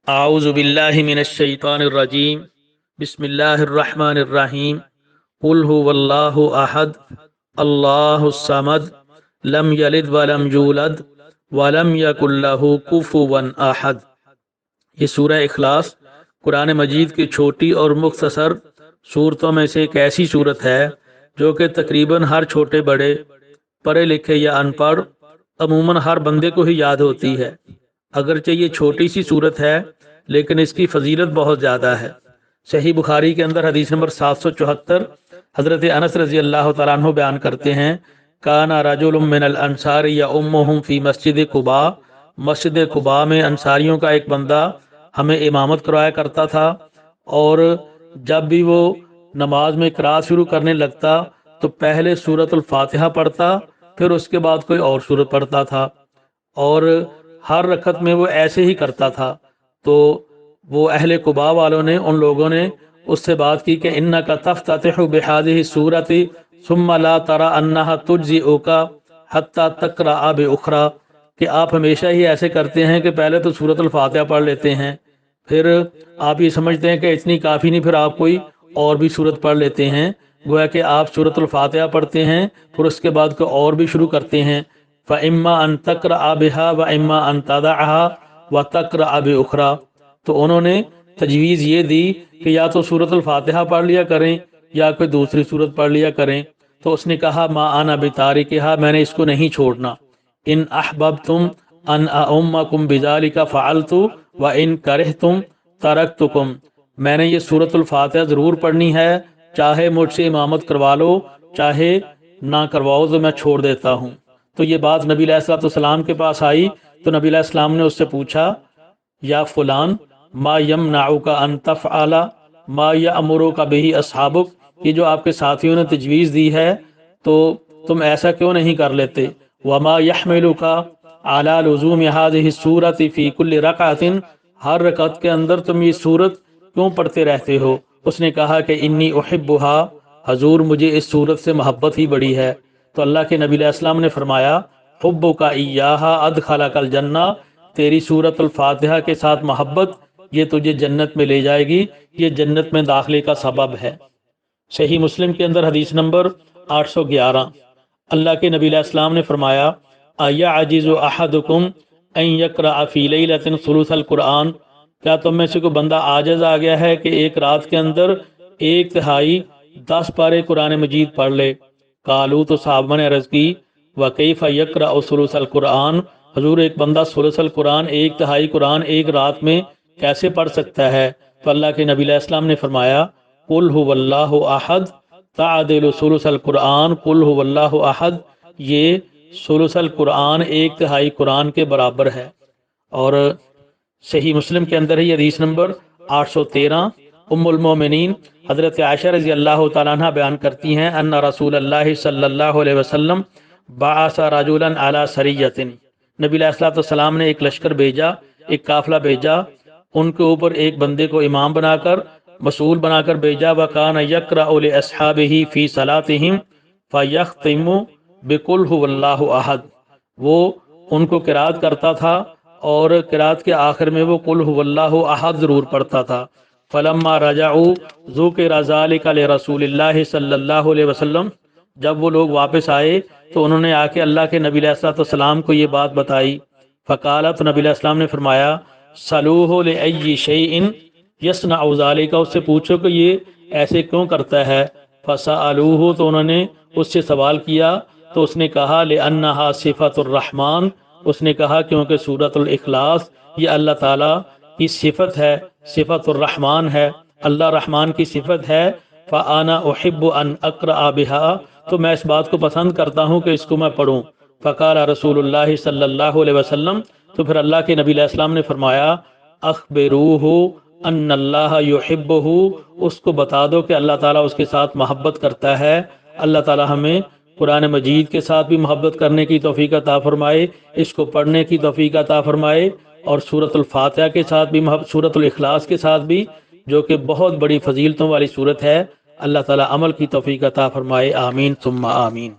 اعوذ باللہ من الشیطان الرجیم بسم اللہ الرحمن الرحیم قل هو اللہ احد اللہ الصمد لم یلد ولم یولد ولم یکن لہ کفوا احد۔ یہ سورہ اخلاص قرآن مجید کی چھوٹی اور مختصر صورتوں میں سے ایک ایسی صورت ہے جو کہ تقریباً ہر چھوٹے بڑے، پڑھے لکھے یا ان پڑھ، عموماً ہر بندے کو ہی یاد ہوتی ہے۔ اگرچہ یہ چھوٹی سی صورت ہے لیکن اس کی فضیلت بہت زیادہ ہے۔ صحیح بخاری کے اندر حدیث نمبر 774 حضرت انس رضی اللہ تعالیٰ عنہ بیان کرتے ہیں، کانا رجل من الانصار یؤمہم فی مسجد قباء، مسجد قباء میں انصاریوں کا ایک بندہ ہمیں امامت کرایا کرتا تھا، اور جب بھی وہ نماز میں قرات شروع کرنے لگتا تو پہلے سورۃ الفاتحہ پڑھتا، پھر اس کے بعد کوئی اور سورت پڑھتا تھا، اور ہر رکعت میں وہ ایسے ہی کرتا تھا۔ تو وہ اہل قباء والوں نے، ان لوگوں نے اس سے بات کی کہ انک تفتتح بہذہ السورۃ ثم لا ترى انها تجزئک حتی تقرأ باخرى، کہ آپ ہمیشہ ہی ایسے کرتے ہیں کہ پہلے تو سورۃ الفاتحہ پڑھ لیتے ہیں، پھر آپ یہ سمجھتے ہیں کہ اتنی کافی نہیں، پھر آپ کوئی اور بھی سورت پڑھ لیتے ہیں، گویا کہ آپ سورۃ الفاتحہ پڑھتے ہیں پھر اس کے بعد کوئی اور بھی شروع کرتے ہیں۔ فَإِمَّا أَن تَقْرَأَ بِهَا وَإِمَّا أَن تَدَعَهَا وَتَقْرَأَ بِأُخْرَى، تو انہوں نے تجویز یہ دی کہ یا تو سورۃ الفاتحہ پڑھ لیا کریں یا کوئی دوسری سورت پڑھ لیا کریں۔ تو اس نے کہا ما انا بتارکھا، میں نے اس کو نہیں چھوڑنا، ان احببتم ان اؤمکم بذالک فعلت وان کرہتم ترکتکم، میں نے یہ سورۃ الفاتحہ ضرور پڑھنی ہے، چاہے مجھ سے امامت کروا لو چاہے نہ کرواؤ، تو میں چھوڑ دیتا ہوں۔ تو یہ بات نبی علیہ الصلوۃ والسلام کے پاس آئی تو نبی علیہ السلام نے اس سے پوچھا، یا فلان ما یمنعک ان تفعل ما یأمرک بہ اصحابک، یہ جو آپ کے ساتھیوں نے تجویز دی ہے تو تم ایسا کیوں نہیں کر لیتے؟ وما یحملک علی لزوم هذه السورۃ فی کل رکعۃ، ہر رکعت کے اندر تم یہ سورت کیوں پڑھتے رہتے ہو؟ اس نے کہا کہ انی احبها، حضور مجھے اس سورت سے محبت ہی بڑی ہے۔ تو اللہ کے نبی علیہ السلام نے فرمایا حبک ایہا ادخلک الجنہ، تیری سورۃ الفاتحہ کے ساتھ محبت یہ تجھے جنت میں لے جائے گی، یہ جنت میں داخلے کا سبب ہے۔ صحیح مسلم کے اندر حدیث نمبر 811، اللہ کے نبی علیہ السلام نے فرمایا ایعجز احدکم ان یقرأ فی لیلۃ ثلث القرآن، کیا تم میں سے کوئی بندہ عاجز آ گیا ہے کہ ایک رات کے اندر 1/3 پارے قرآن مجید پڑھ لے؟ قالوا، تو صحابہ نے عرض کی وکیف یقرأ ثلث القرآن، حضور ایک بندہ ثلث القرآن 1/3 قرآن ایک رات میں کیسے پڑھ سکتا ہے؟ تو اللہ کے نبی علیہ السلام نے فرمایا قل هو اللہ احد تعدل ثلث القرآن، قل هو اللہ احد یہ ثلث القرآن 1/3 قرآن کے برابر ہے۔ اور صحیح مسلم کے اندر ہی حدیث نمبر 813، ام المومنین حضرت عائشہ رضی اللہ تعالیٰ عنہ بیان کرتی ہیں ان رسول اللہ صلی اللہ علیہ وسلم بعث رجلا علی سریۃ، نبی علیہ الصلوۃ والسلام نے ایک لشکر بھیجا، ایک قافلہ بھیجا، ان کے اوپر ایک بندے کو امام بنا کر، مسئول بنا کر بھیجا، وکان یقرأ لاصحابہ فی صلاتہم فیختم بقل هو اللہ احد، وہ ان کو قرات کرتا تھا اور قرات کے آخر میں وہ قل هو اللہ احد ضرور پڑھتا تھا۔ فلما رجعوا ذکر ذلک لرسول اللہ صلی اللہ علیہ وسلم، جب وہ لوگ واپس آئے تو انہوں نے آ کے اللہ کے نبی علیہ الصلوۃ والسلام کو یہ بات بتائی۔ فقالت، نبی علیہ السلام نے فرمایا سلوہ لأی شیء یصنع ذلک، اس سے پوچھو کہ یہ ایسے کیوں کرتا ہے؟ فسألوہ، تو انہوں نے اس سے سوال کیا تو اس نے کہا لأنہا صفت الرحمن، اس نے کہا کیونکہ سورۃ الاخلاص یہ اللہ تعالیٰ کی صفت ہے، صفت الرحمن ہے، اللہ رحمان کی صفت ہے۔ فانا احب ان اقرأ بها، تو میں اس بات کو پسند کرتا ہوں کہ اس کو میں پڑھوں۔ فقال رسول اللہ صلی اللہ علیہ وسلم، تو پھر اللہ کے نبی علیہ السلام نے فرمایا اخبروہ ان اللہ یحبہ، اس کو بتا دو کہ اللہ تعالیٰ اس کے ساتھ محبت کرتا ہے۔ اللہ تعالیٰ ہمیں قرآن مجید کے ساتھ بھی محبت کرنے کی توفیق عطا فرمائے، اس کو پڑھنے کی توفیق عطا فرمائے، اور سورۃ الفاتحہ کے ساتھ بھی سورۃ الاخلاص کے ساتھ بھی، جو کہ بہت بڑی فضیلتوں والی سورت ہے، اللہ تعالیٰ عمل کی توفیق عطا فرمائے، آمین ثم آمین۔